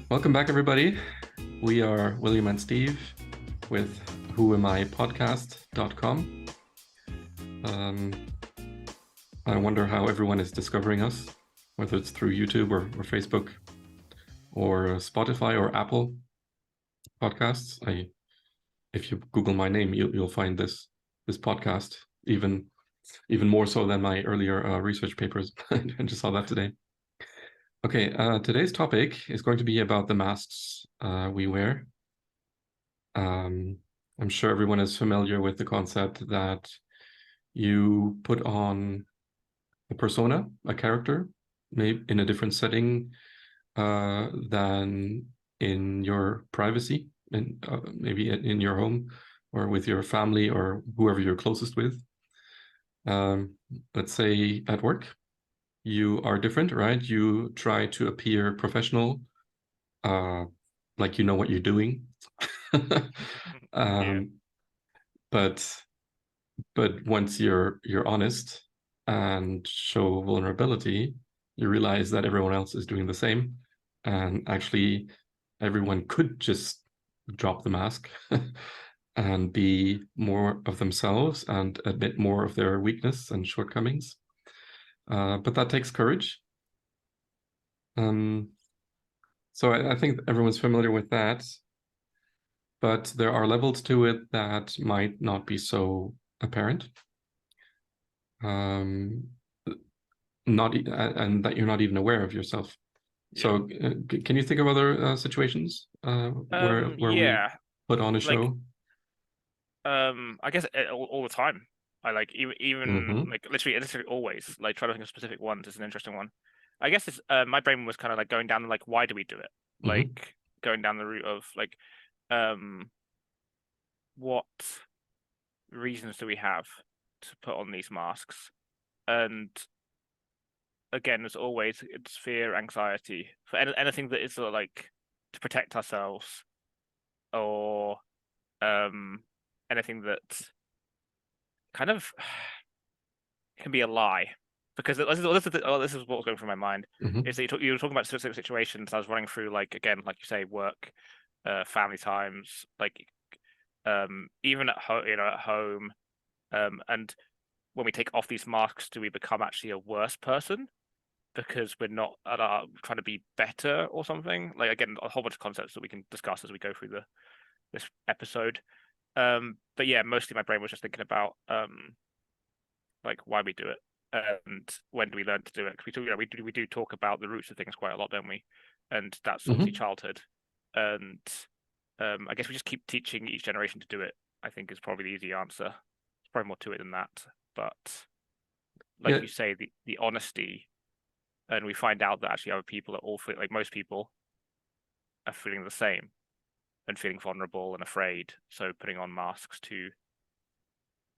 Welcome back, everybody. We are William and Steve with whoamipodcast.com. I wonder how everyone is discovering us, whether it's through YouTube or Facebook or Spotify or Apple podcasts. If you Google my name, you'll find this podcast even more so than my earlier research papers. I just saw that today. Okay, today's topic is going to be about the masks we wear. I'm sure everyone is familiar with the concept that you put on a persona, a character, maybe in a different setting than in your privacy, and maybe in your home or with your family or whoever you're closest with. Let's say at work, you are different, right? You try to appear professional, like you know what you're doing. Yeah. But once you're honest and show vulnerability, you realize that everyone else is doing the same, and actually everyone could just drop the mask and be more of themselves and admit more of their weakness and shortcomings. But that takes courage. So I think everyone's familiar with that, but there are levels to it that might not be so apparent. And that you're not even aware of yourself. Yeah. So, can you think of other situations where we Yeah. put on a Like, show? I guess all the time. I like even Mm-hmm. like literally always like try to think of specific ones is an interesting one. I guess it's my brain was kind of like going down like why do we do it? Mm-hmm. Like going down the route of like um what reasons do we have to put on these masks? And again, as always, it's fear, anxiety for anything that is sort of like to protect ourselves or um anything that kind of can be a lie because this is what was going through my mind Mm-hmm. is that you were talking about specific situations. I was running through like again, like you say, work, family times, like even at home, at home, and when we take off these masks, do we become actually a worse person because we're not trying to be better or something? Like again, a whole bunch of concepts that we can discuss as we go through this episode. But yeah, mostly my brain was just thinking about like why we do it and when do we learn to do it? Because we talk, we do talk about the roots of things quite a lot, don't we? And that's obviously Mm-hmm. childhood. And I guess we just keep teaching each generation to do it. I think is probably the easy answer. There's probably more to it than that, but Yeah. like you say, the honesty, and we find out that actually other people are all like most people are feeling the same and feeling vulnerable and afraid. So putting on masks to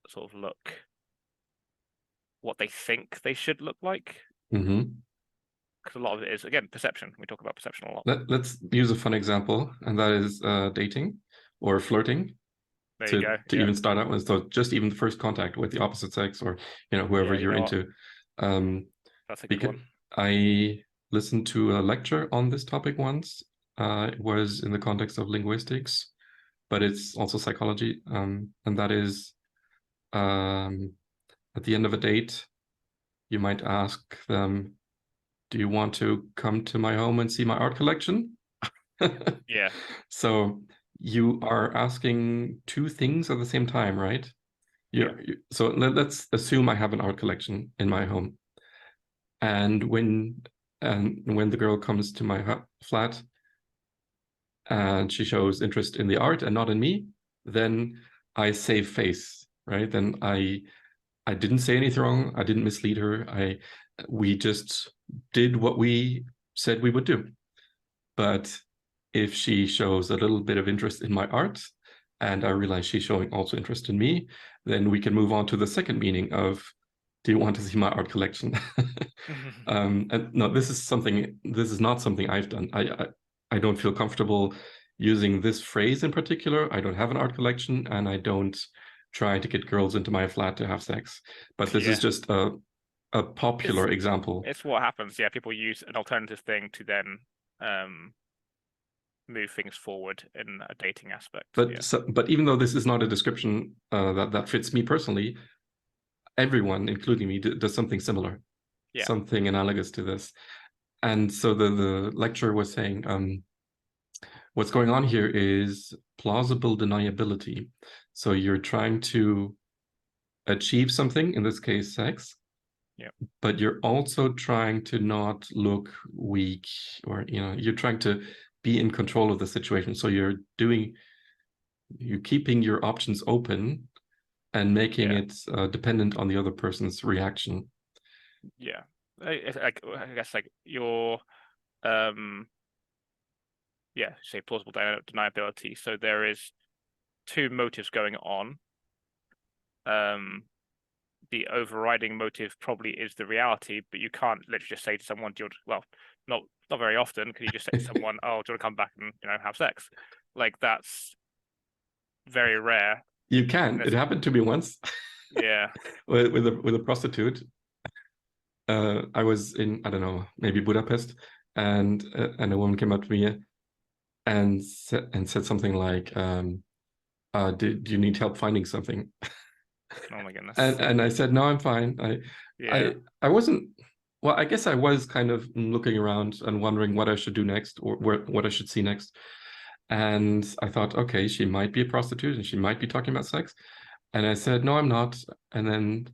sort of look what they think they should look like. Mm-hmm. Because a lot of it is again perception. We talk about perception a lot. Let's use a fun example, and that is dating or flirting. There you To go. to Yeah, even start out with, so just even the first contact with the opposite sex, or whoever yeah. You you're know what? into. Um, That's a good because one. I listened to a lecture on this topic once. It was in the context of linguistics, but it's also psychology. And that is, um, at the end of a date, you might ask them, "Do you want to come to my home and see my art collection?" Yeah, So you are asking two things at the same time, right? yeah, So let's assume I have an art collection in my home, and when the girl comes to my flat and she shows interest in the art and not in me, then I save face, right? Then I didn't say anything wrong. I didn't mislead her. We just did what we said we would do. But if she shows a little bit of interest in my art, and I realize she's showing also interest in me, then we can move on to the second meaning of, do you want to see my art collection? And no, this is not something I've done. I don't feel comfortable using this phrase in particular. I don't have an art collection, and I don't try to get girls into my flat to have sex. But this is yeah. just a It's popular example. it's what happens. Yeah, people use an alternative thing to then um move things forward in a dating aspect. But even though this is not a description that fits me personally, everyone, including me, does something similar, something analogous to this. And so the lecturer was saying, what's going on here is plausible deniability. So you're trying to achieve something, in this case, sex, but you're also trying to not look weak, or you're trying to be in control of the situation. So you're keeping your options open and making it dependent on the other person's reaction. Yeah, I guess like your say plausible deniability. So there is two motives going on. The overriding motive probably is the reality, but you can't literally just say to someone, not very often can you just say to someone, oh, do you want to come back and have sex? Like, that's very rare. You can. It happened to me once. Yeah. with a prostitute. I was in, I don't know, maybe Budapest, and a woman came up to me and said something like, do you need help finding something? Oh my goodness. And I said, no, I'm fine. I wasn't, well, I guess I was kind of looking around and wondering what I should do next, or what I should see next. And I thought, okay, she might be a prostitute and she might be talking about sex. And I said, no, I'm not. And then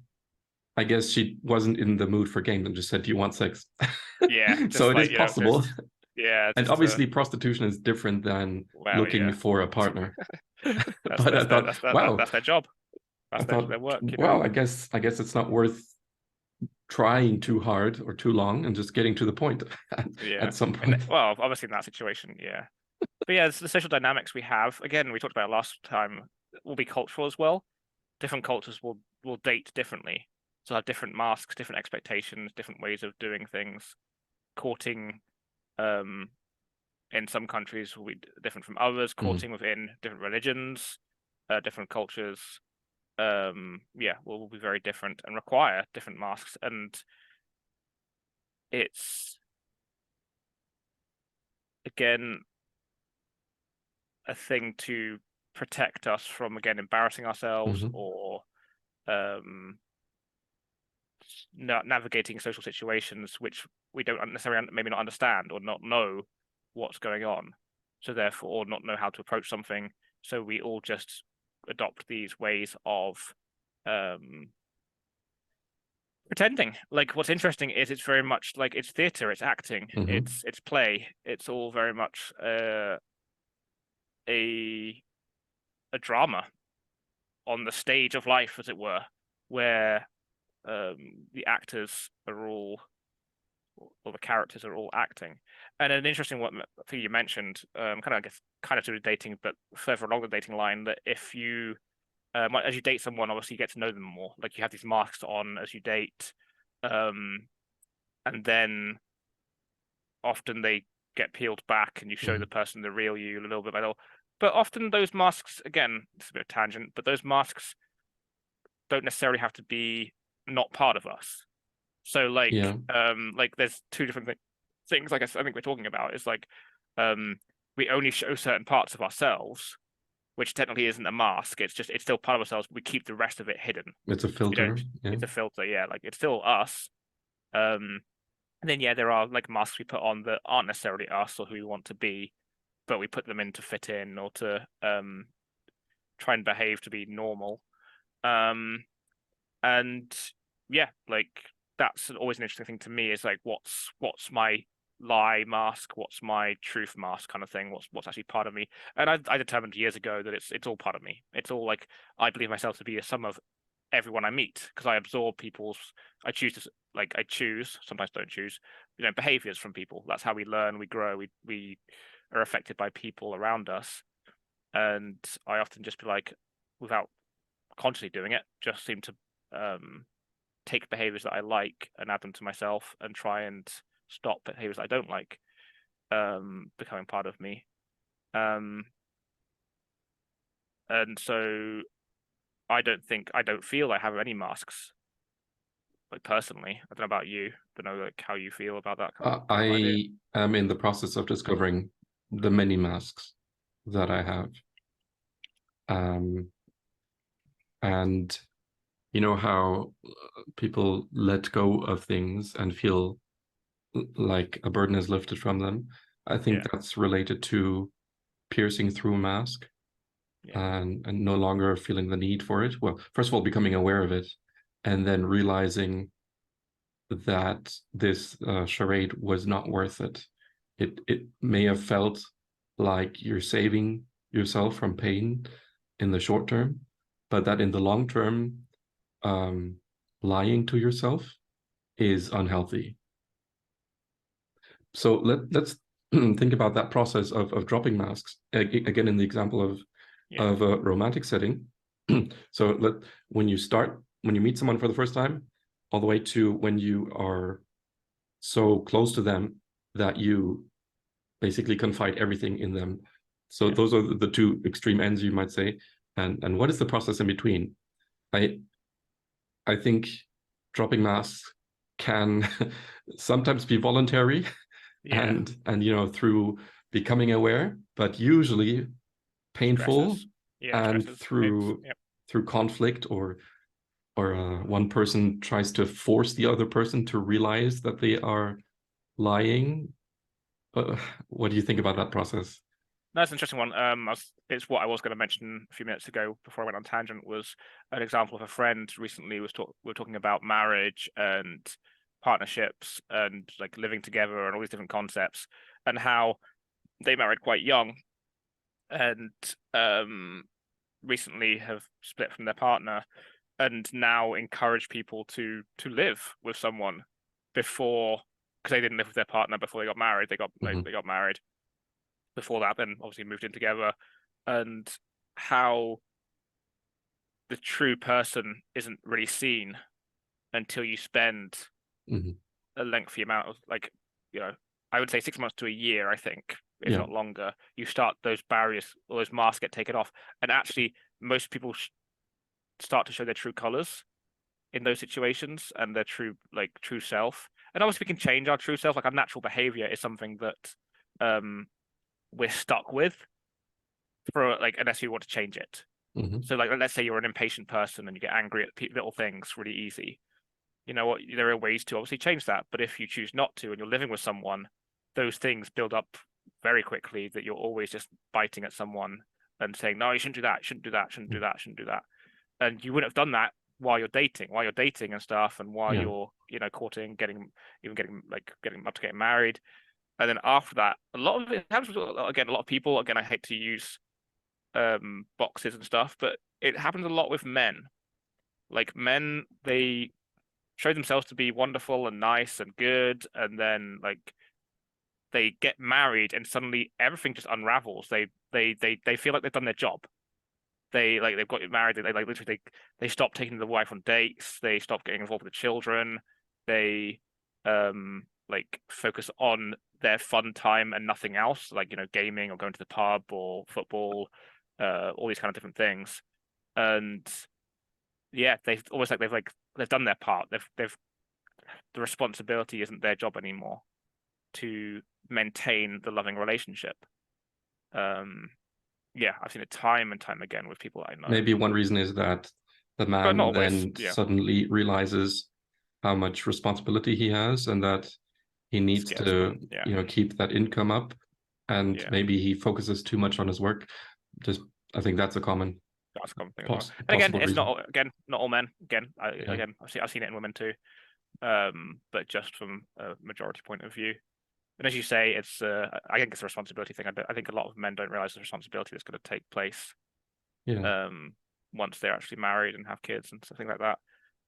I guess she wasn't in the mood for games and just said, do you want sex? Yeah. So it is possible. And obviously prostitution is different than looking for a partner. But I thought, wow, that's their job. That's their work. Wow, I guess it's not worth trying too hard or too long and just getting to the point at some point. Well, obviously in that situation, yeah. But yeah, the social dynamics we have, again, we talked about last time, will be cultural as well. Different cultures will date differently. So have different masks, different expectations, different ways of doing things. Courting in some countries will be different from others. Courting within different religions, different cultures, will be very different and require different masks. And it's, again, a thing to protect us from, again, embarrassing ourselves or navigating social situations which we don't necessarily maybe not understand or not know what's going on, so therefore, or not know how to approach something. So we all just adopt these ways of pretending. Like, what's interesting is it's very much like it's theater, it's acting, it's play, it's all very much a drama on the stage of life, as it were, where the actors are all, or the characters are all acting. And an interesting thing you mentioned, kind of to do with dating, but further along the dating line, that if you as you date someone, obviously you get to know them more. Like, you have these masks on as you date, and then often they get peeled back and you show the person the real you a little bit by little. But often those masks, again, it's a bit of a tangent, but those masks don't necessarily have to be not part of us. So like there's two different things, like I think we're talking about, is like we only show certain parts of ourselves, which technically isn't a mask. It's still part of ourselves, but we keep the rest of it hidden. It's a filter. It's a filter, like it's still us. And then there are like masks we put on that aren't necessarily us or who we want to be, but we put them in to fit in or to try and behave to be normal. And like, that's always an interesting thing to me, is like, what's my lie mask, what's my truth mask, kind of thing, what's actually part of me. And I determined years ago that it's all part of me. It's all like, I believe myself to be a sum of everyone I meet, because I absorb I choose, sometimes don't choose, behaviors from people. That's how we learn, we grow, we are affected by people around us. And I often just be like, without consciously doing it, just seem to take behaviors that I like and add them to myself, and try and stop behaviors that I don't like becoming part of me. And so I don't feel I have any masks, like, personally. I don't know about you. I don't know like how you feel about that kind of I idea. am in the process of discovering the many masks that I have. And you know how people let go of things and feel like a burden is lifted from them. I think Yeah. that's related to piercing through a mask Yeah. and no longer feeling the need for it. Well, first of all, becoming aware of it, and then realizing that this charade was not worth it. It may have felt like you're saving yourself from pain in the short term, but that in the long term, lying to yourself is unhealthy. So let's think about that process of dropping masks again in the example of a romantic setting. So when you meet someone for the first time, all the way to when you are so close to them that you basically confide everything in them. So those are the two extreme ends, you might say. And what is the process in between? I think dropping masks can sometimes be voluntary Yeah. and you know, through becoming aware, but usually painful, Stresses. Yeah. and Stresses. Pains. through Yep. conflict, or one person tries to force the other person to realize that they are lying. What do you think about that process? That's an interesting one. It's what I was going to mention a few minutes ago before I went on tangent. Was an example of a friend recently we were talking about marriage and partnerships and like living together and all these different concepts, and how they married quite young and recently have split from their partner, and now encourage people to live with someone before, because they didn't live with their partner before they got married. They got married before that, then obviously moved in together, and how the true person isn't really seen until you spend a lengthy amount of, like, I would say 6 months to a year, I think, if not longer. You start, those barriers, all those masks get taken off, and actually most people start to show their true colors in those situations and their true self. And obviously we can change our true self. Like, our natural behavior is something that we're stuck with for, like, unless you want to change it. So, like, let's say you're an impatient person and you get angry at little things really easy. You know what? There are ways to obviously change that. But if you choose not to and you're living with someone, those things build up very quickly, that you're always just biting at someone and saying, no, you shouldn't do that, shouldn't do that, shouldn't do that, shouldn't do that. And you wouldn't have done that while you're dating and stuff, and while you're, courting, getting up to getting married. And then after that, a lot of it happens with, again, a lot of people, again, I hate to use boxes and stuff, but it happens a lot with men. Like, men, they show themselves to be wonderful and nice and good, and then, like, they get married and suddenly everything just unravels. They feel like they've done their job. They've got married. They like literally they stop taking the wife on dates. They stop getting involved with the children. They like focus on their fun time and nothing else, like, gaming or going to the pub or football, all these kind of different things. And yeah, they've almost like they've done their part. They've the responsibility isn't their job anymore to maintain the loving relationship. Yeah, I've seen it time and time again with people I know. Maybe one reason is that the But not man always. then Yeah. suddenly realizes how much responsibility he has, and that he needs Scares to, them. Yeah. keep that income up, and maybe he focuses too much on his work. I think that's a common That's a common thing as well. And again, possible it's reason. not all men. Again, I've seen it in women too. But just from a majority point of view. And as you say, it's I think it's a responsibility thing. I think a lot of men don't realize the responsibility that's going to take place once they're actually married and have kids and something like that.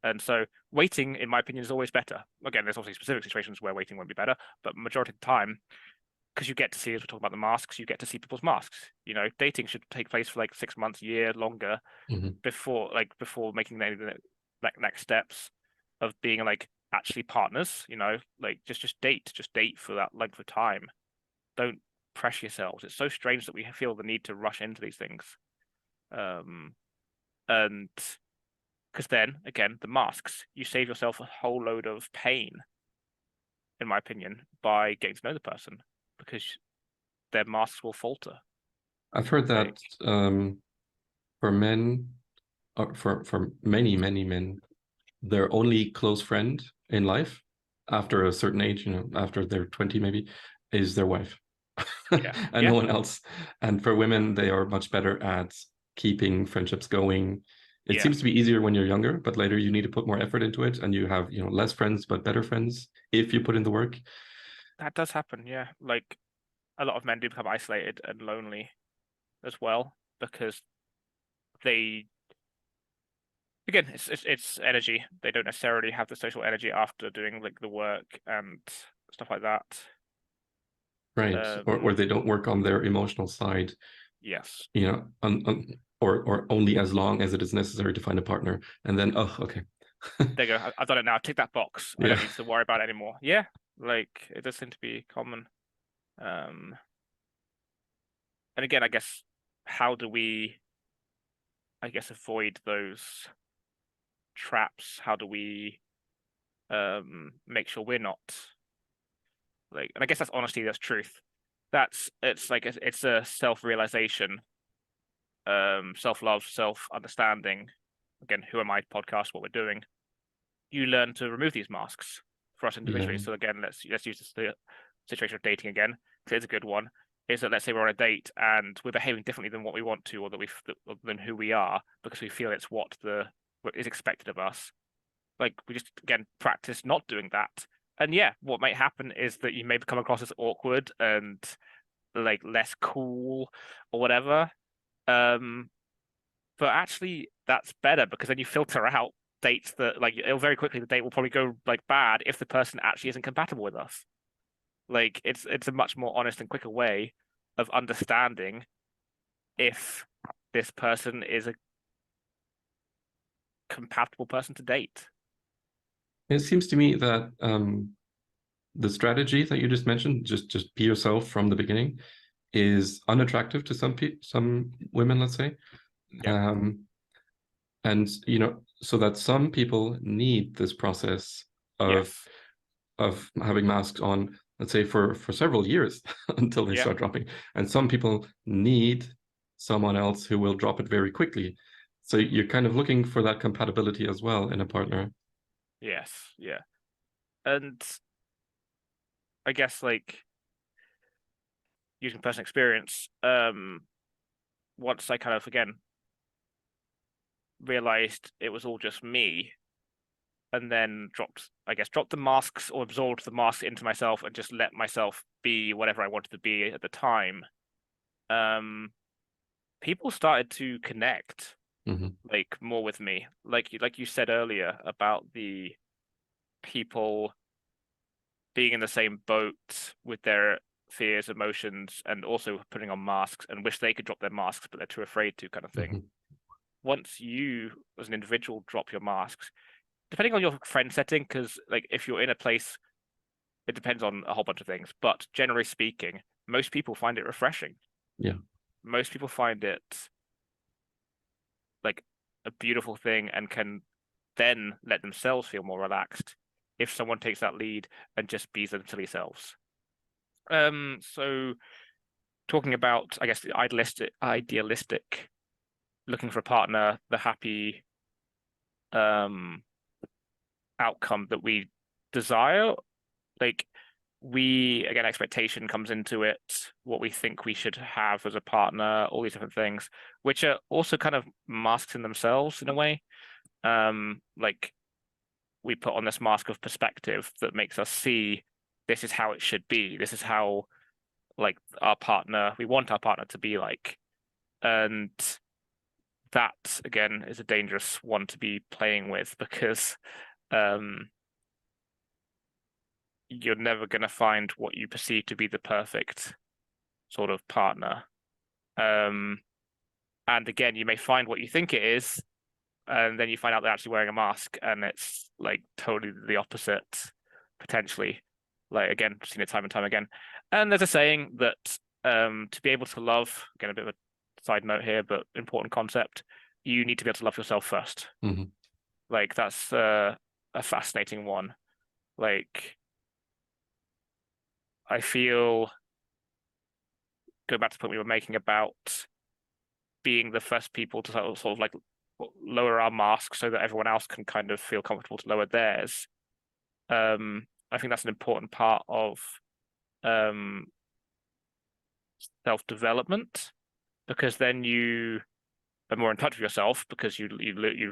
And so waiting, in my opinion, is always better. Again, there's obviously specific situations where waiting won't be better, but majority of the time, because you get to see, as we're talking about the masks, you get to see people's masks. Dating should take place for like 6 months, a year, longer, before making the next steps of being, like, actually partners. Like, just date for that length of time. Don't pressure yourselves. It's so strange that we feel the need to rush into these things. And because then again, the masks, you save yourself a whole load of pain, in my opinion, by getting to know the person, because their masks will falter. I've heard that for men, or for many men, their only close friend in life after a certain age, after they're 20 maybe, is their wife. And no one else. And for women, they are much better at keeping friendships going. It seems to be easier when you're younger, but later you need to put more effort into it, and you have, less friends but better friends if you put in the work. That does happen, yeah. Like a lot of men do become isolated and lonely as well because they, again, it's energy. They don't necessarily have the social energy after doing like the work and stuff like that. Right. Or they don't work on their emotional side, Yes. or only as long as it is necessary to find a partner. And then, oh, okay. There you go. I've done it now. Tick that box. I don't need to worry about it anymore. Yeah, like it does seem to be common. And again, I guess, how do we, avoid those traps? How do we make sure we're not like, and I guess that's honesty, that's truth. It's like it's a self-realization, self-love, self-understanding. Again, who am I podcast, what we're doing. You learn to remove these masks for us individually. So again, let's use the situation of dating again, because it's a good one. Is that, let's say we're on a date and we're behaving differently than what we want to, or than who we are, because we feel it's what is expected of us. Like, we just, again, practice not doing that. And yeah, what might happen is that you may come across as awkward and like less cool or whatever. But actually that's better, because then you filter out dates that, like, it'll very quickly, the date will probably go like bad if the person actually isn't compatible with us. Like, it's a much more honest and quicker way of understanding if this person is a compatible person to date. It seems to me that the strategy that you just mentioned, just be yourself from the beginning, is unattractive to some women, let's say. And so that some people need this process of having masks on, let's say, for several years until they start dropping. And some people need someone else who will drop it very quickly. So you're kind of looking for that compatibility as well in a partner. Yes, yeah. And I guess, like, using personal experience, once I kind of, again, realized it was all just me, and then dropped the masks, or absorbed the masks into myself, and just let myself be whatever I wanted to be at the time, people started to connect like more with me. Like you said earlier about the people being in the same boat with their fears, emotions, and also putting on masks, and wish they could drop their masks, but they're too afraid to, kind of thing. Once you, as an individual, drop your masks, depending on your friend setting, because like if you're in a place, it depends on a whole bunch of things, but generally speaking, most people find it refreshing. Yeah. Most people find it like a beautiful thing, and can then let themselves feel more relaxed if someone takes that lead and just be themselves. So talking about, I guess, the idealistic, looking for a partner, the happy outcome that we desire, like, again, expectation comes into it, what we think we should have as a partner, all these different things, which are also kind of masks in themselves in a way. Like, we put on this mask of perspective that makes us see this is how it should be. This is how, like, we want our partner to be like. And that, again, is a dangerous one to be playing with, because you're never going to find what you perceive to be the perfect sort of partner. And again, you may find what you think it is, and then you find out they're actually wearing a mask, and it's like totally the opposite, potentially. Like, again, seen it time and time again. And there's a saying that to be able to love, again, a bit of a side note here, but important concept, you need to be able to love yourself first. Like, that's a fascinating one. Like, I feel go back to the point we were making about being the first people to sort of like lower our masks so that everyone else can kind of feel comfortable to lower theirs. I think that's an important part of self-development, because then you are more in touch with yourself, because you've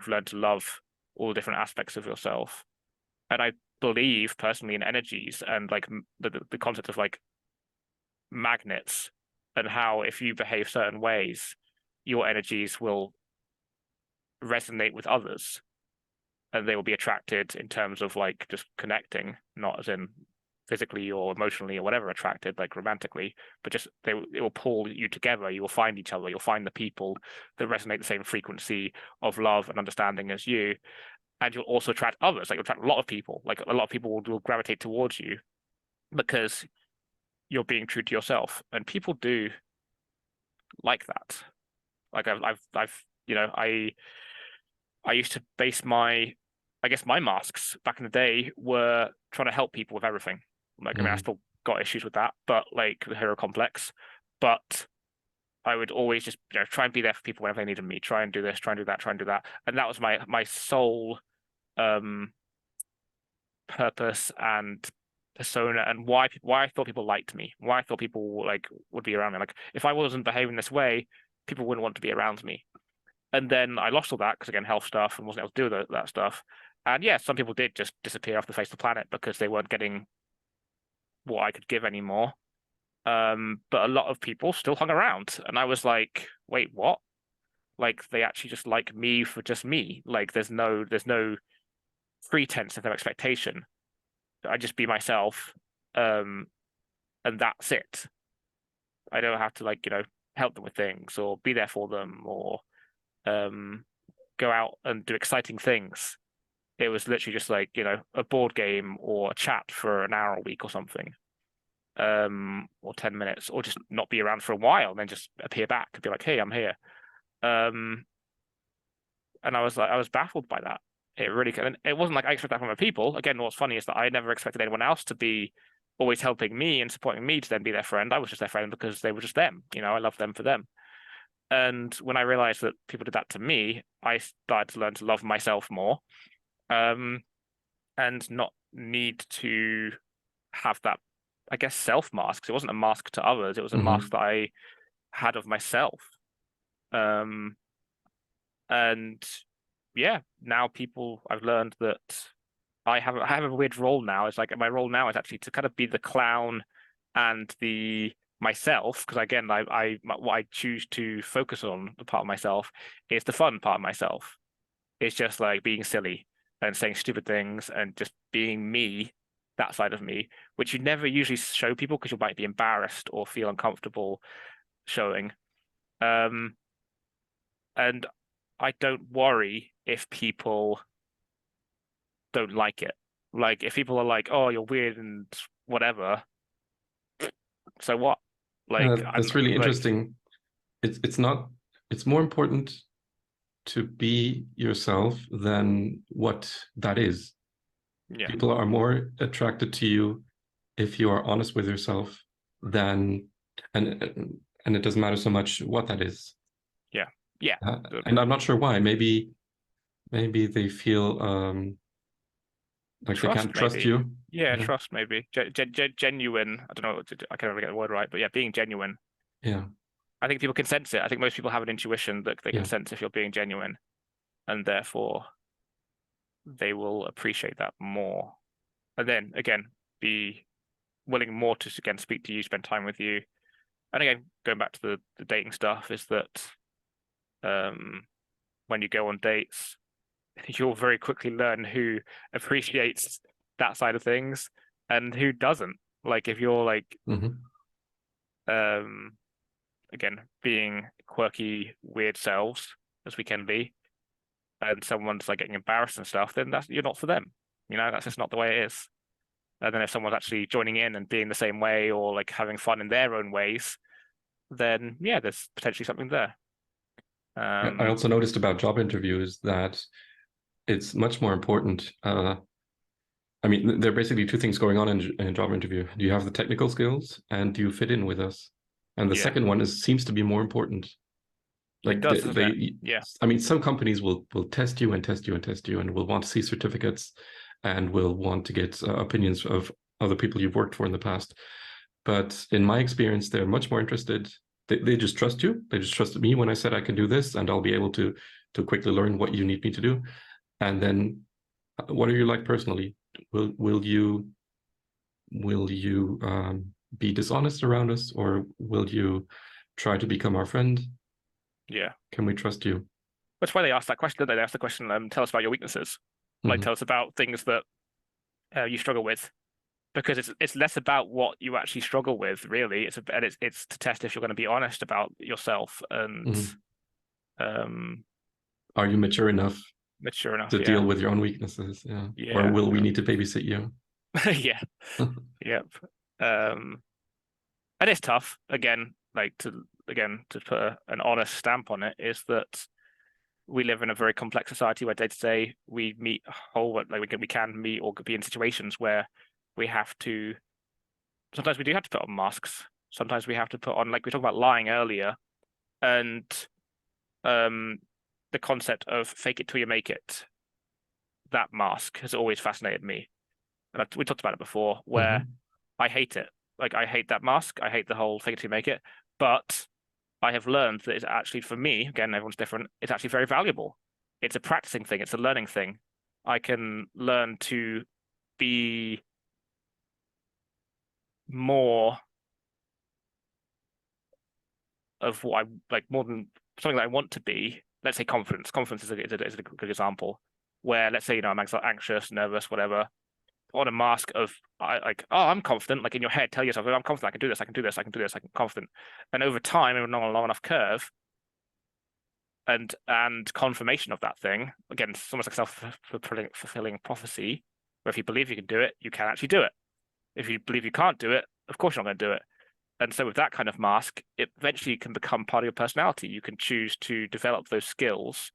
learned to love all the different aspects of yourself. And I believe personally in energies and like the concept of like magnets, and how if you behave certain ways, your energies will resonate with others, and they will be attracted in terms of like just connecting, not as in physically or emotionally or whatever attracted, like romantically, but just it will pull you together. You will find each other. You'll find the people that resonate the same frequency of love and understanding as you, and you'll also attract others. Like you'll attract a lot of people. Like a lot of people will gravitate towards you because you're being true to yourself, and people do like that. Like I've you know, I used to base my masks back in the day were trying to help people with everything. Like, I mean, I still got issues with that, but like the hero complex. But I would always just, you know, try and be there for people whenever they needed me. Try and do this, try and do that, try and do that. And that was my sole purpose and persona, and why I thought people liked me, why I thought people like would be around me. Like if I wasn't behaving this way, people wouldn't want to be around me. And then I lost all that because, again, health stuff, and wasn't able to do that stuff. And yeah, some people did just disappear off the face of the planet because they weren't getting what I could give anymore. But a lot of people still hung around, and I was like, wait, what? Like they actually just like me for just me. Like there's no pretense of their expectation. I just be myself, and that's it. I don't have to, like, you know, help them with things or be there for them or go out and do exciting things. It was literally just like, you know, a board game or a chat for an hour a week or something, or 10 minutes, or just not be around for a while and then just appear back and be like, hey, I'm here. And I was baffled by that. It really, and it wasn't like I expected that from other people. Again, what's funny is that I never expected anyone else to be always helping me and supporting me to then be their friend. I was just their friend because they were just them. You know, I loved them for them. And when I realized that people did that to me, I started to learn to love myself more, and not need to have that, I guess, self mask. It wasn't a mask to others. It was a mask that I had of myself. And yeah, now I've learned that I have a weird role now. It's like my role now is actually to kind of be the clown and the myself, because again, what I choose to focus on, the part of myself, is the fun part of myself. It's just like being silly and saying stupid things and just being me, that side of me, which you never usually show people because you might be embarrassed or feel uncomfortable showing. And I don't worry if people don't like it. Like if people are like, "Oh, you're weird and whatever," so what? Like that's really interesting. It's not. It's more important to be yourself than what that is. Yeah. People are more attracted to you if you are honest with yourself than, and it doesn't matter so much what that is. Yeah. And I'm not sure why. Maybe they feel like they can't trust maybe. you. Yeah, trust maybe. Genuine. I don't know. I can't ever get the word right, but yeah, being genuine. Yeah. I think people can sense it. I think most people have an intuition that they can sense if you're being genuine, and therefore they will appreciate that more. And then again, be willing more to again speak to you, spend time with you. And again, going back to the dating stuff, is that when you go on dates, you'll very quickly learn who appreciates that side of things and who doesn't. Like if you're like again, being quirky, weird selves as we can be, and someone's like getting embarrassed and stuff, then you're not for them. You know, that's just not the way it is. And then if someone's actually joining in and being the same way or like having fun in their own ways, then yeah, there's potentially something there. I also noticed about job interviews that it's much more important. I mean, there are basically two things going on in a job interview. Do you have the technical skills and do you fit in with us? And the Yeah. second one seems to be more important. Like It does, doesn't it? Yeah. I mean, some companies will test you and test you and test you and will want to see certificates and will want to get opinions of other people you've worked for in the past. But in my experience, they're much more interested. They just trust you. They just trusted me when I said I can do this, and I'll be able to quickly learn what you need me to do. And then, what are you like personally? Will you be dishonest around us, or will you try to become our friend? Yeah. Can we trust you? That's why they asked that question, didn't they? They asked the question, tell us about your weaknesses. Like, tell us about things that you struggle with. Because it's less about what you actually struggle with, really. It's to test if you're going to be honest about yourself and are you mature enough to deal with your own weaknesses? Yeah. Or will we need to babysit you? Yeah. Yep. And it's tough again, like to put an honest stamp on it, is that we live in a very complex society where day to day we meet we can meet or be in situations where we have to, sometimes we do have to put on masks. Sometimes we have to put on, like we talked about lying earlier, and the concept of fake it till you make it. That mask has always fascinated me. And we talked about it before, where I hate it. Like, I hate that mask. I hate the whole fake it till you make it. But I have learned that it's actually, for me, again, everyone's different, it's actually very valuable. It's a practicing thing. It's a learning thing. I can learn to be more of what I like, more than something that I want to be. Let's say confidence. Confidence is a good example. Where, let's say, I'm anxious, nervous, whatever. On a mask of I'm confident. Like, in your head, tell yourself, I'm confident. I can do this. I can do this. I can do this. I'm confident. And over time, on a long enough curve, and confirmation of that thing, again, it's almost like self-fulfilling prophecy. Where if you believe you can do it, you can actually do it. If you believe you can't do it, of course you're not going to do it. And so with that kind of mask, it eventually can become part of your personality. You can choose to develop those skills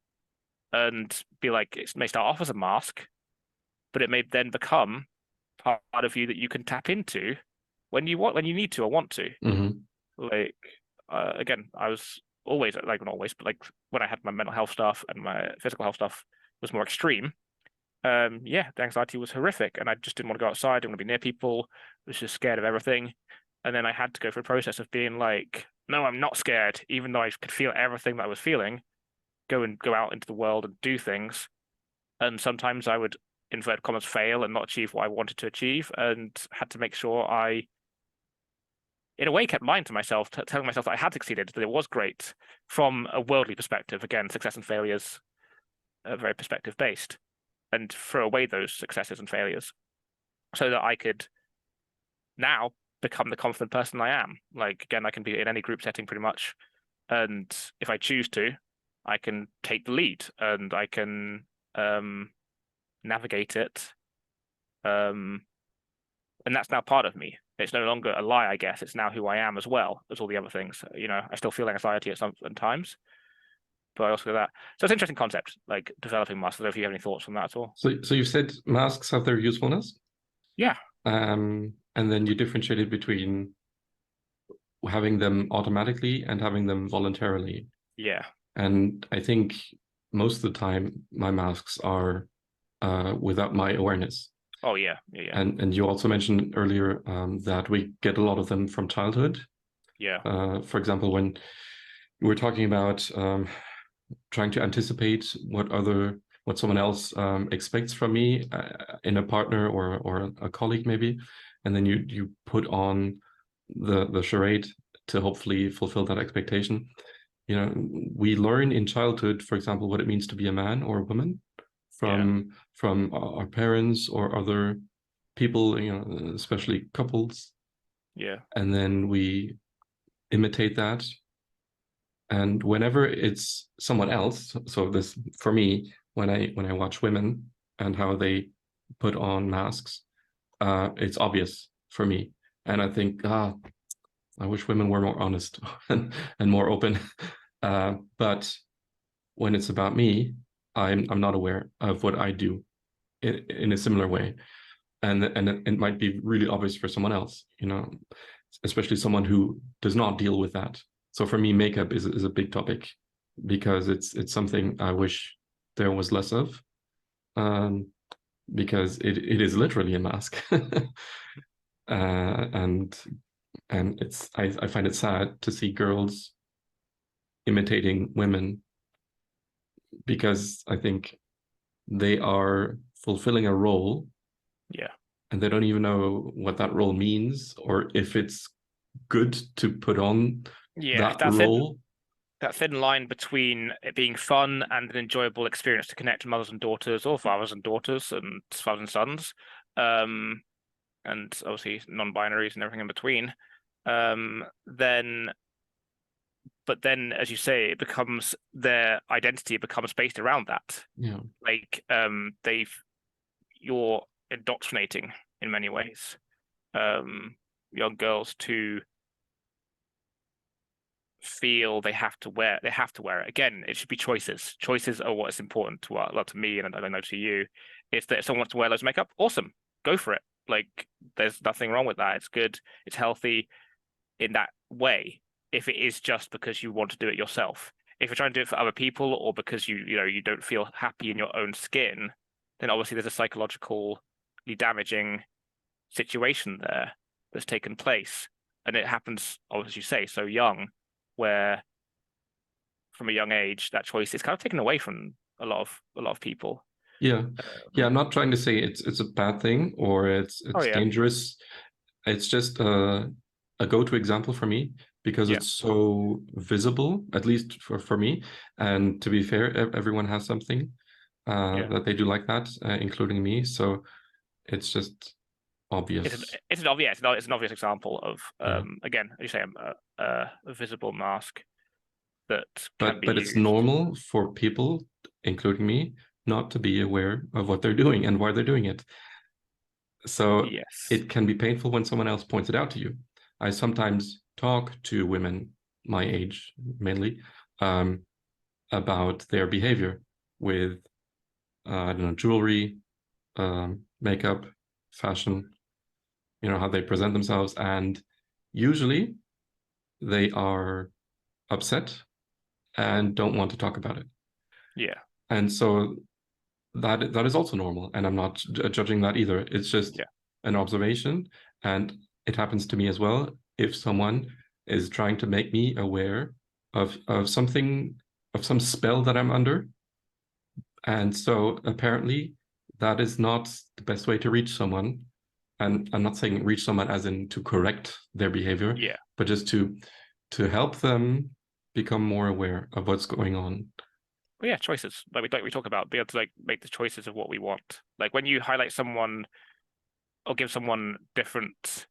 and be like, it may start off as a mask, but it may then become part of you that you can tap into when you need to or want to. Like, again, I was always, like, not always, but like when I had my mental health stuff and my physical health stuff was more extreme. The anxiety was horrific, and I just didn't want to go outside, didn't want to be near people, was just scared of everything. And then I had to go through a process of being like, no, I'm not scared, even though I could feel everything that I was feeling, go out into the world and do things. And sometimes I would, inverted commas, fail and not achieve what I wanted to achieve, and had to make sure I, in a way, kept lying to myself, telling myself that I had succeeded, that it was great from a worldly perspective. Again, success and failures are very perspective based, and throw away those successes and failures so that I could now become the confident person I am. Like, again, I can be in any group setting pretty much, and if I choose to, I can take the lead and I can navigate it, and that's now part of me. It's no longer a lie, I guess. It's now who I am as well as all the other things. I still feel anxiety at some times, but I also do that. So it's an interesting concept, like developing masks. I don't know if you have any thoughts on that at all. So you've said masks have their usefulness. Yeah. And then you differentiated between having them automatically and having them voluntarily. Yeah. And I think most of the time my masks are without my awareness. Oh yeah. And you also mentioned earlier that we get a lot of them from childhood. Yeah. For example, when we were talking about trying to anticipate what someone else expects from me in a partner or a colleague maybe, and then you put on the charade to hopefully fulfill that expectation. We learn in childhood, for example, what it means to be a man or a woman from our parents or other people, especially couples. Yeah. And then we imitate that. And whenever it's someone else, so this, for me, when I watch women and how they put on masks, it's obvious for me. And I think, I wish women were more honest and more open. But when it's about me, I'm not aware of what I do in a similar way. And it might be really obvious for someone else, especially someone who does not deal with that. So for me, makeup is a big topic because it's something I wish there was less of, because it is literally a mask. And it's I find it sad to see girls imitating women, because I think they are fulfilling a role Yeah. and they don't even know what that role means or if it's good to put on Yeah, that role. that thin line between it being fun and an enjoyable experience to connect mothers and daughters, or fathers and daughters, and fathers and sons, and obviously non-binaries and everything in between. Then, but then, as you say, it becomes their identity becomes based around that. Yeah. Like, you're indoctrinating in many ways, young girls to feel they have to wear it. Again, it should be choices are what is important to me, and I don't know to you. If someone wants to wear loads of makeup, awesome, go for it. Like, there's nothing wrong with that. It's good, it's healthy in that way. If it is just because you want to do it yourself, if you're trying to do it for other people, or because you don't feel happy in your own skin, then obviously there's a psychologically damaging situation there that's taken place, and it happens, as you say, so young, where from a young age that choice is kind of taken away from a lot of people. Yeah. I'm not trying to say it's a bad thing or it's Oh yeah, dangerous. It's just a go-to example for me because yeah, it's so visible, at least for me. And to be fair, everyone has something yeah. that they do like that, including me. So it's just obvious. It's an obvious example of Yeah. again, as you say, a visible mask that can be But it's used. normal for people, including me, not to be aware of what they're doing and why they're doing it. So Yes. it can be painful when someone else points it out to you. I sometimes talk to women my age, mainly, um, about their behavior with, I don't know, jewelry, makeup, fashion, how they present themselves. And usually they are upset and don't want to talk about it. Yeah. And so that is also normal, and I'm not judging that either. It's just Yeah. an observation, and it happens to me as well. If someone is trying to make me aware of something, of some spell that I'm under, and so apparently that is not the best way to reach someone. And I'm not saying reach someone as in to correct their behavior, Yeah. but just to help them become more aware of what's going on. Well, yeah, choices. Like we talk about, be able to like make the choices of what we want. Like when you highlight someone or give someone different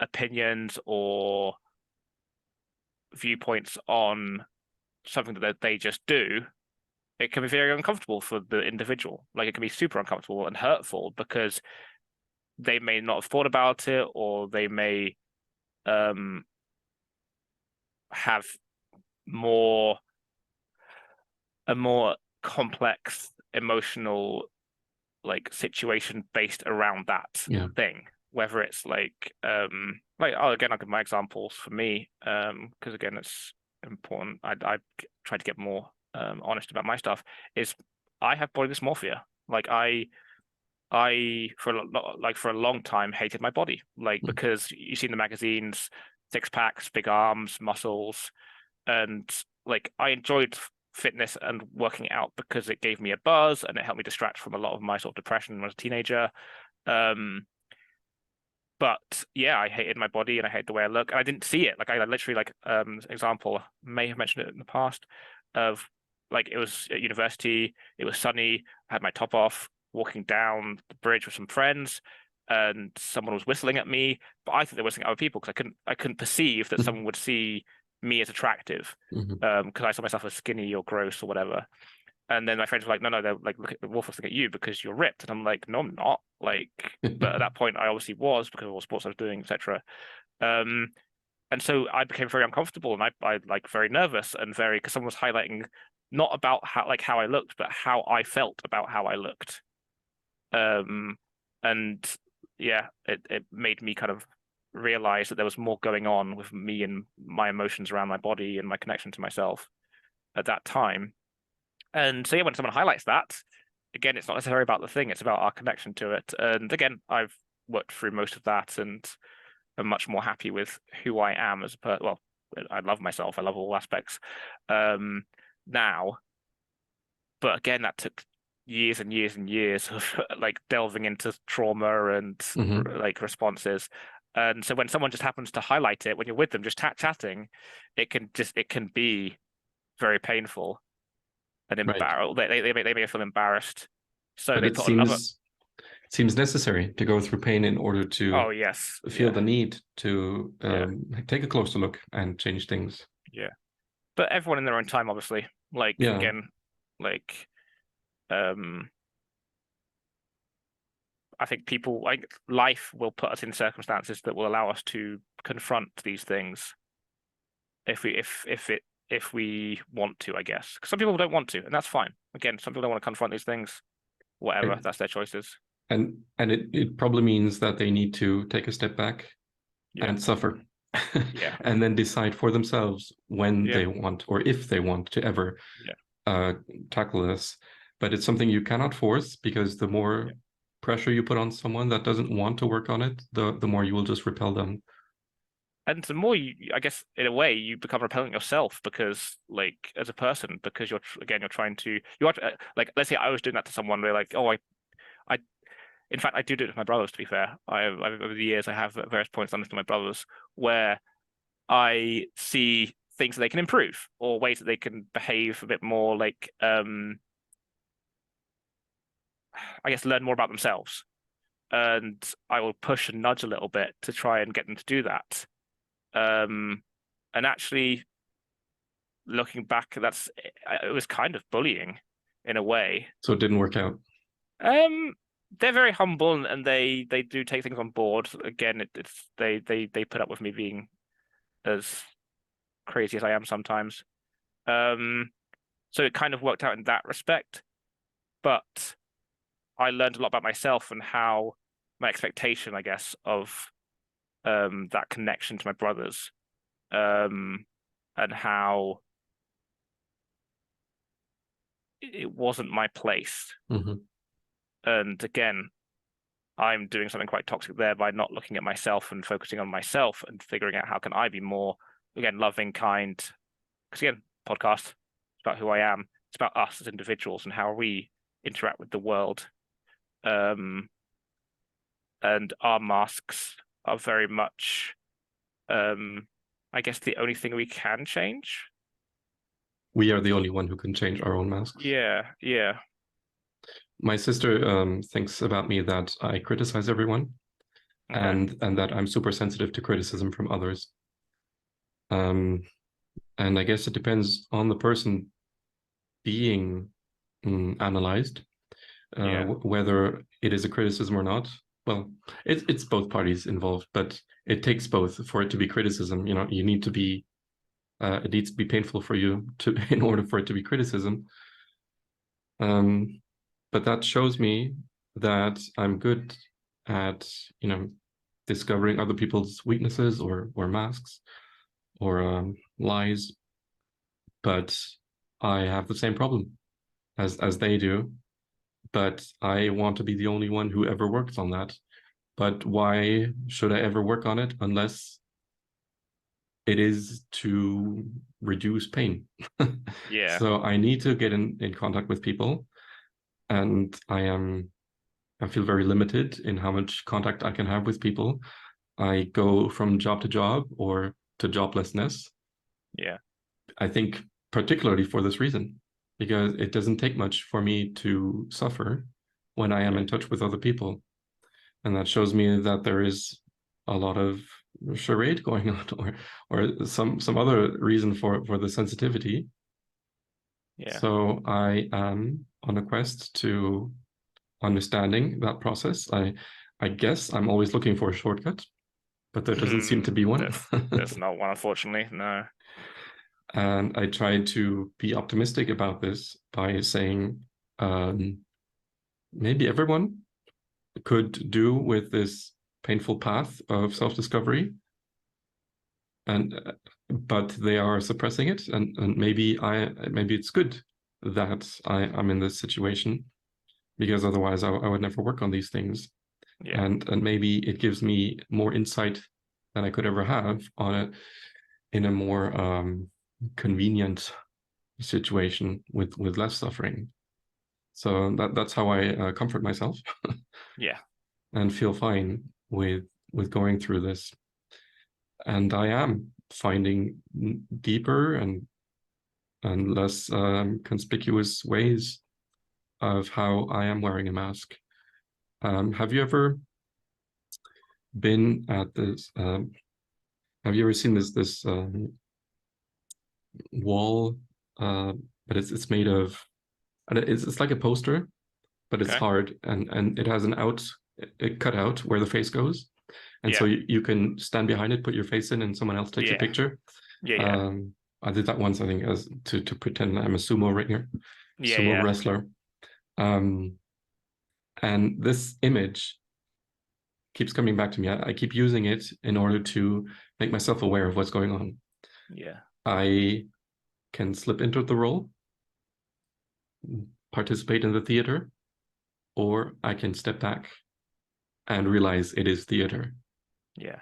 opinions or viewpoints on something that they just do, it can be very uncomfortable for the individual. Like, it can be super uncomfortable and hurtful because they may not have thought about it, or they may um have more a more complex emotional like situation based around that Yeah. thing. Whether it's like, oh, again, I'll give my examples for me, because again, it's important. I try to get more honest about my stuff. Is I have body dysmorphia. Like, I for a long time hated my body, like, because you see in the magazines, six packs, big arms, muscles, and like I enjoyed fitness and working out because it gave me a buzz and it helped me distract from a lot of my sort of depression when I was a teenager. But yeah, I hated my body and I hated the way I look, and I didn't see it. Like, I literally, like, example, may have mentioned it in the past, of like, it was at university, it was sunny, I had my top off, walking down the bridge with some friends, and someone was whistling at me, but I think they were whistling at other people because I couldn't perceive that someone would see me as attractive, because I saw myself as skinny or gross or whatever. And then my friends were like, no, they're like, look at the wolf looking at you because you're ripped. And I'm like, no, I'm not. Like, but at that point, I obviously was, because of all the sports I was doing, etc. And so I became very uncomfortable, and I like very nervous, and very, because someone was highlighting not about how I looked, but how I felt about how I looked. And yeah, it made me kind of realize that there was more going on with me and my emotions around my body and my connection to myself at that time. And so yeah, when someone highlights that, again, it's not necessarily about the thing, it's about our connection to it. And again, I've worked through most of that and I'm much more happy with who I am as a person. Well, I love myself, I love all aspects now. But again, that took years and years and years of like delving into trauma and like responses. And so when someone just happens to highlight it when you're with them, just chatting, it can be very painful and embarrassed. They may feel embarrassed. So But they it put another. seems necessary to go through pain in order to Oh yes, feel the need to Yeah. take a closer look and change things. Yeah. But everyone in their own time, obviously. Like Yeah. again, like I think people like life will put us in circumstances that will allow us to confront these things if we want to, I guess. 'Cause some people don't want to, and that's fine. Again, some people don't want to confront these things. Whatever, Right. that's their choices. And it probably means that they need to take a step back Yeah. and suffer. Yeah. And then decide for themselves when Yeah. they want or if they want to ever Yeah. tackle this. But it's something you cannot force, because the more pressure you put on someone that doesn't want to work on it, the more you will just repel them. And the more I guess, in a way, you become repellent yourself because, like, as a person, because you're trying to, like, let's say I was doing that to someone, they're like, oh, in fact, I do it with my brothers, to be fair. Over the years, I have at various points done this to my brothers where I see things that they can improve or ways that they can behave a bit more like, I guess, learn more about themselves. And I will push and nudge a little bit to try and get them to do that. And actually, looking back, it was kind of bullying in a way. So it didn't work out. They're very humble and they do take things on board. Again, they put up with me being as crazy as I am sometimes. So it kind of worked out in that respect. But I learned a lot about myself and how my expectation, I guess, of that connection to my brothers, and how it wasn't my place. And again, I'm doing something quite toxic there by not looking at myself and focusing on myself and figuring out how can I be more, again, loving, kind. Because again, podcast, it's about who I am. It's about us as individuals and how we interact with the world. And our masks are very much, I guess, the only thing we can change. We are the only one who can change our own masks. Yeah. My sister thinks about me that I criticize everyone, and that I'm super sensitive to criticism from others. And I guess it depends on the person being analyzed, whether it is a criticism or not. Well, it's both parties involved, but it takes both for it to be criticism. You know, you need to be, it needs to be painful for you in order for it to be criticism. But that shows me that I'm good at, discovering other people's weaknesses or masks or lies. But I have the same problem as they do. But I want to be the only one who ever works on that. But why should I ever work on it unless it is to reduce pain? Yeah. So I need to get in contact with people. And I feel very limited in how much contact I can have with people. I go from job to job or to joblessness. Yeah. I think particularly for this reason, because it doesn't take much for me to suffer when I am in touch with other people. And that shows me that there is a lot of charade going on or some other reason for the sensitivity. Yeah. So I am on a quest to understanding that process. I guess I'm always looking for a shortcut, but there doesn't seem to be one. There's not one, unfortunately. No. And I try to be optimistic about this by saying maybe everyone could do with this painful path of self-discovery, but they are suppressing it, and maybe it's good that I'm in this situation, because otherwise I would never work on these things. Yeah. And maybe it gives me more insight than I could ever have on it in a more convenient situation with less suffering. So that's how I comfort myself. Yeah. And feel fine with going through this. And I am finding deeper and less conspicuous ways of how I am wearing a mask. Have you ever been at this? Have you ever seen this wall? But it's made of, and it's like a poster, but it's Okay. hard, and it has a cutout where the face goes, and so Yeah. you can stand behind it, put your face in, and someone else takes a Yeah. picture. Yeah. I did that once, I think, as to pretend I'm a sumo ringer, Yeah. sumo Yeah. wrestler. And this image keeps coming back to me. I keep using it in order to make myself aware of what's going on. Yeah. I can slip into the role, participate in the theater, or I can step back and realize it is theater. Yeah.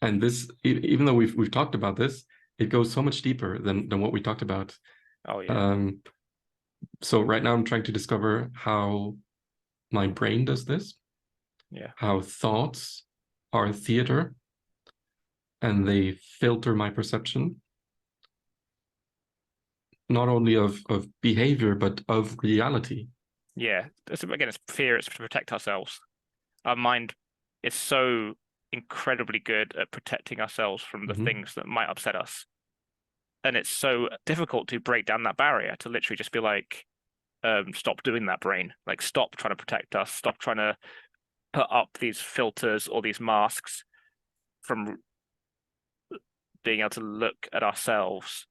And this, even though we've talked about this, it goes so much deeper than what we talked about. Oh yeah. So right now I'm trying to discover how my brain does this, Yeah. how thoughts are theater and they filter my perception, not only of behavior, but of reality. Yeah. Again, it's fear. It's to protect ourselves. Our mind is so incredibly good at protecting ourselves from the things that might upset us. And it's so difficult to break down that barrier, to literally just be like, stop doing that, brain. Like, stop trying to protect us. Stop trying to put up these filters or these masks from being able to look at ourselves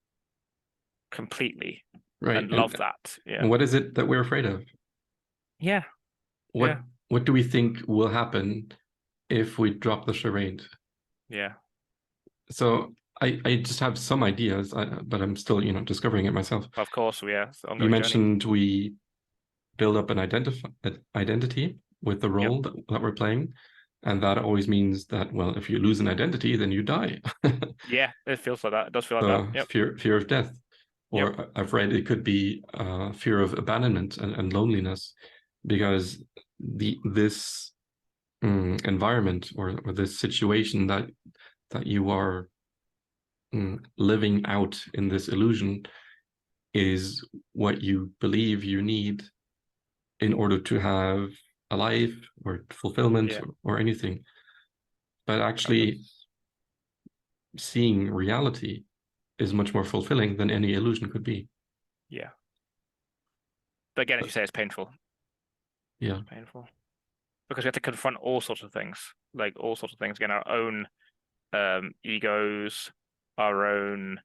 completely Right. and love that. Yeah. And what is it that we're afraid of? Yeah. What do we think will happen if we drop the charade? Yeah. So I just have some ideas, but I'm still, discovering it myself. Of course, yeah. It's an You ongoing journey. mentioned we build up an identity with the role that we're playing. And that always means that, well, if you lose an identity, then you die. Yeah, it feels like that. It does feel like So that. Yep. fear of death. Or Yep. I've read it could be fear of abandonment and loneliness, because this environment or this situation that you are living out in this illusion is what you believe you need in order to have a life or fulfillment or anything. But actually, seeing reality is much more fulfilling than any illusion could be. Yeah. But again, as you say, it's painful. Yeah. It's painful. Because we have to confront all sorts of things. Like all sorts of things. Again, our own egos, our own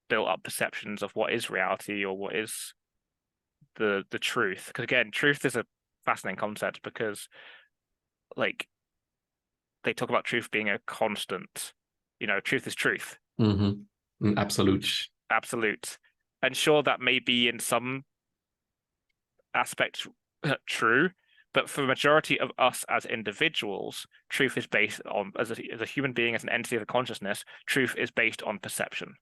built up perceptions of what is reality or what is the truth. Because again, truth is a fascinating concept, because like they talk about truth being a constant. Truth is truth. Absolute. Absolute. And sure, that may be in some aspects true, but for the majority of us as individuals, truth is based on, as a human being, as an entity of the consciousness, truth is based on perception.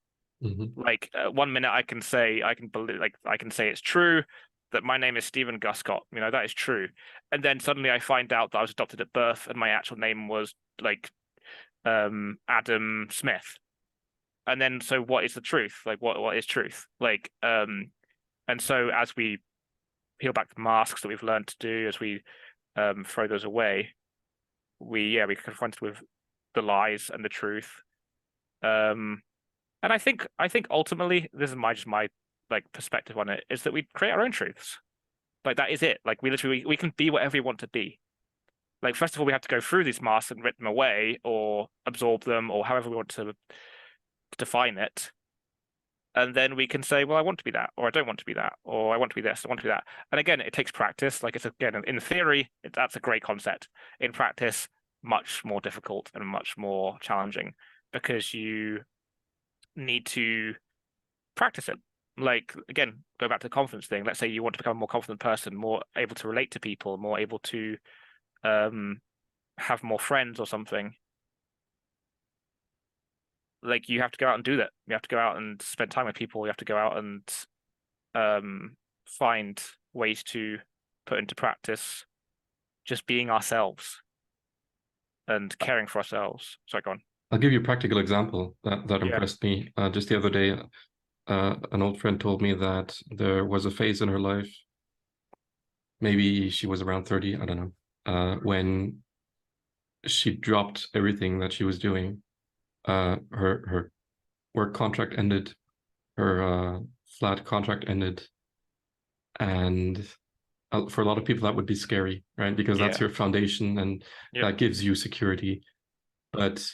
Like 1 minute I can say it's true that my name is Stephen Guscott, that is true, and then suddenly I find out that I was adopted at birth and my actual name was like Adam Smith, and then so what is the truth? Like what is truth? Like and so as we peel back the masks that we've learned to do, as we throw those away, we confronted with the lies and the truth. And I think ultimately, this is my like perspective on it, is that we create our own truths. Like that is it. Like we can be whatever we want to be. Like first of all, we have to go through these masks and rip them away or absorb them or however we want to define it. And then we can say, well, I want to be that, or I don't want to be that, or I want to be this, I want to be that. And again, it takes practice. Like, it's again, in theory, that's a great concept. In practice, much more difficult and much more challenging, because you need to practice it. Like, again, go back to the confidence thing. Let's say you want to become a more confident person, more able to relate to people, more able to have more friends or something. Like, you have to go out and do that. You have to go out and spend time with people. You have to go out and find ways to put into practice just being ourselves and caring for ourselves. Sorry, go on. I'll give you a practical example that Yeah. impressed me. Just the other day, an old friend told me that there was a phase in her life, maybe she was around 30, I don't know, when she dropped everything that she was doing. Her work contract ended, her flat contract ended, and for a lot of people that would be scary, right? Because that's Yeah. your foundation and Yep. that gives you security. But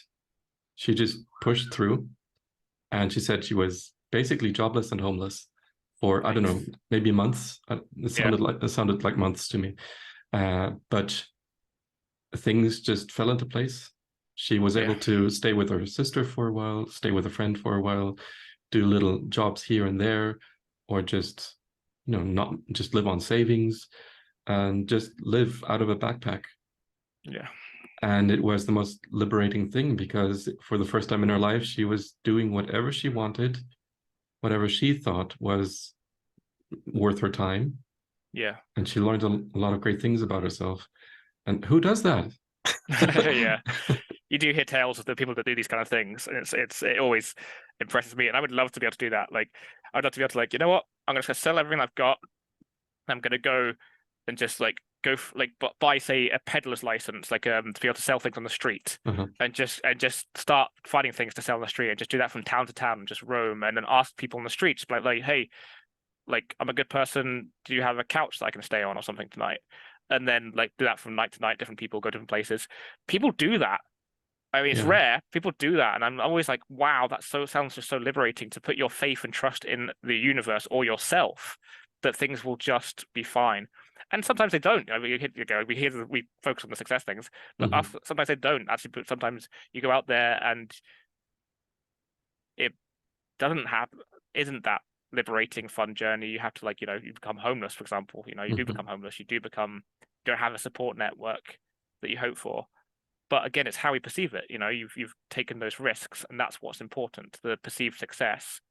she just pushed through, and she said she was basically jobless and homeless for, I don't know, Nice. maybe months. It Yeah. sounded like months to me. But things just fell into place. She was able Yeah. to stay with her sister for a while, stay with a friend for a while, do little jobs here and there, or just, not just live on savings and just live out of a backpack. Yeah. And it was the most liberating thing, because for the first time in her life, she was doing whatever she wanted, whatever she thought was worth her time. Yeah. And she learned a lot of great things about herself. And who does that? Yeah. You do hear tales of the people that do these kind of things, and it always impresses me. And I would love to be able to do that. Like, I'd love to be able to, like, you know what? I'm just gonna sell everything I've got. I'm gonna go and just like buy, say, a peddler's license, like to be able to sell things on the street, Uh-huh. and just start finding things to sell on the street, and just do that from town to town, and just roam, and then ask people on the streets, like, hey, like, I'm a good person. Do you have a couch that I can stay on or something tonight? And then, like, do that from night to night. Different people go different places. People do that. I mean, it's Yeah. rare. People do that, and I'm always like, wow, sounds just so liberating, to put your faith and trust in the universe or yourself, that things will just be fine. And sometimes they don't. I mean, we focus on the success things, but Mhm. sometimes they don't actually. But sometimes you go out there and it doesn't have isn't that liberating, fun journey. You have to, like, you become homeless, for example. You do Mhm. become homeless. You don't have a support network that you hope for. But again, it's how we perceive it. You've taken those risks, and that's what's important, the perceived success.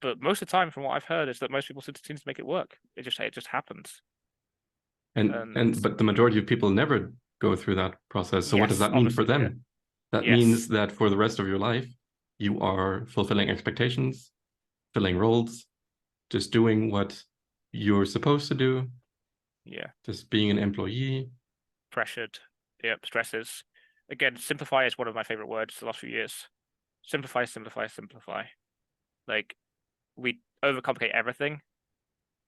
But most of the time, from what I've heard, is that most people seem to make it work. It just happens. And But the majority of people never go through that process. So what does yes, that mean for obviously, yeah, them? That yes, means that for the rest of your life, you are fulfilling expectations, filling roles, just doing what you're supposed to do, yeah, just being an employee. pressured, yep, stresses. Again, simplify is one of my favorite words the last few years. Simplify, simplify, simplify. Like, we overcomplicate everything.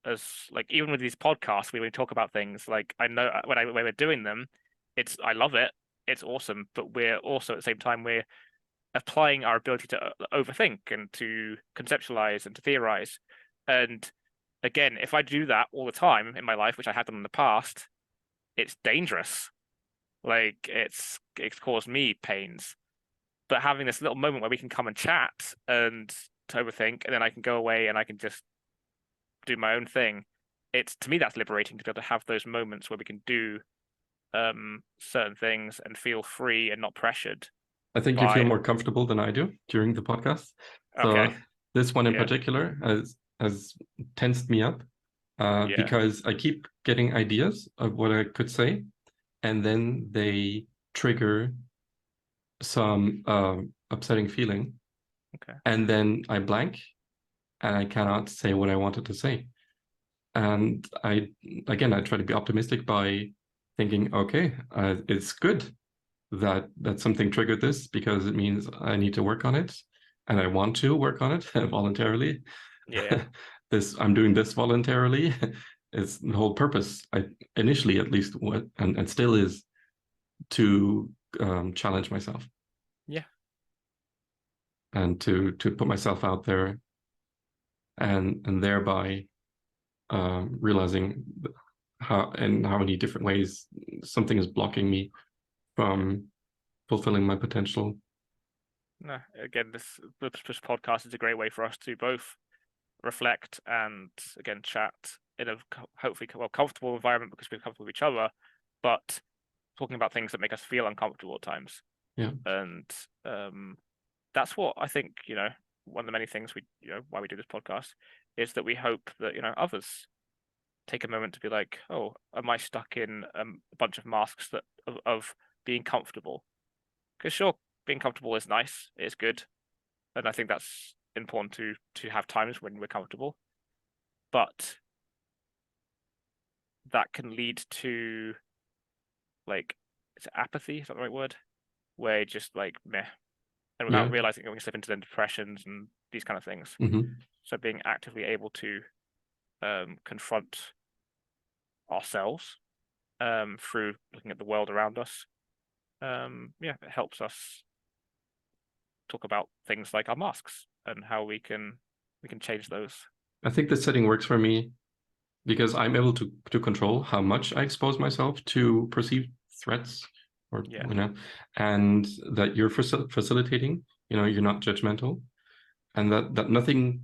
As, like, even with these podcasts, we talk about things, like, I know when we're doing them, I love it, it's awesome, but we're also at the same time we're applying our ability to overthink and to conceptualize and to theorize. And again, if I do that all the time in my life, which I have done in the past, it's dangerous. Like, it's caused me pains. But having this little moment where we can come and chat and to overthink, and then I can go away and I can just do my own thing. To me, that's liberating, to be able to have those moments where we can do certain things and feel free and not pressured I think you feel by. more comfortable than I do during the podcast. So Okay, this one in yeah, particular has tensed me up, yeah, because I keep getting ideas of what I could say, and then they trigger some upsetting feeling, okay, and then I blank and I cannot say what I wanted to say. And I try to be optimistic by thinking, okay, it's good that something triggered this, because it means I need to work on it, and I want to work on it voluntarily. yeah, I'm doing this voluntarily. It's the whole purpose. I initially, at least, and still is, to challenge myself. yeah. and to put myself out there, and thereby realizing how many different ways something is blocking me from fulfilling my potential. No, again, this podcast is a great way for us to both reflect and again chat in a hopefully comfortable environment because we're comfortable with each other, but talking about things that make us feel uncomfortable at times. Yeah. And that's what I think, one of the many things why we do this podcast is that we hope that, others take a moment to be like, oh, am I stuck in a bunch of masks that of being comfortable? Because sure, being comfortable is nice, it's good. And I think that's important to have times when we're comfortable. But that can lead to is it apathy? Is that the right word? Where just meh. And without realizing it, we can slip into then depressions and these kind of things. Mm-hmm. So being actively able to confront ourselves through looking at the world around us, it helps us talk about things like our masks and how we can change those. I think this setting works for me because I'm able to control how much I expose myself to perceived threats, or and that you're facilitating. You're not judgmental, and that nothing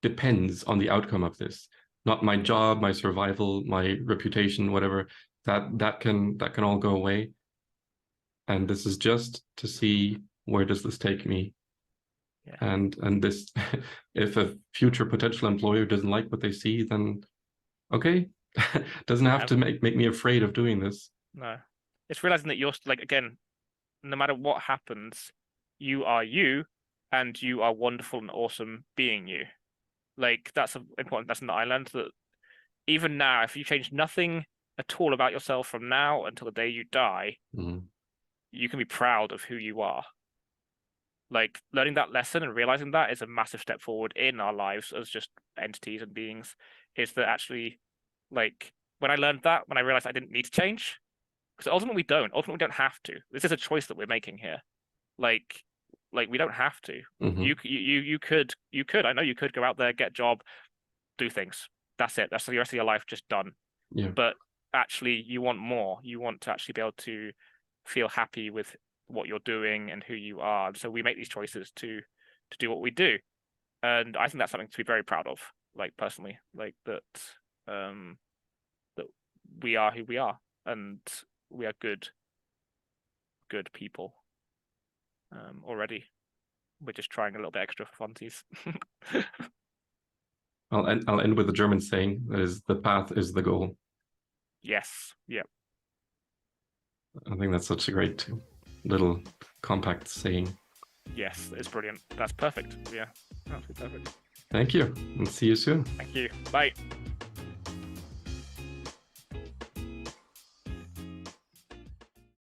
depends on the outcome of this. Not my job, my survival, my reputation, whatever. That can all go away. And this is just to see where does this take me. Yeah. And this, if a future potential employer doesn't like what they see, then okay, doesn't have to make me afraid of doing this. No, it's realizing that you're again, no matter what happens, you are you, and you are wonderful and awesome being you. That's an important lesson that I learned, that even now, if you change nothing at all about yourself from now until the day you die, you can be proud of who you are. Learning that lesson and realizing that is a massive step forward in our lives as just entities and beings. Is that actually, when I learned that, when I realized I didn't need to change, because ultimately we don't have to. This is a choice that we're making here. We don't have to. You could. I know you could go out there, get a job, do things. That's it. That's the rest of your life just done. Yeah. But actually, you want more. You want to actually be able to feel happy with what you're doing and who you are. And so we make these choices to do what we do, and I think that's something to be very proud of. Personally, that we are who we are, and we are good people. Already, we're just trying a little bit extra for funsies. I'll end with the German saying that is, the path is the goal. Yes. Yeah. I think that's such a great little compact saying. Yes, it's brilliant. That's perfect. Yeah, absolutely perfect. Thank you, and see you soon. Thank you. Bye.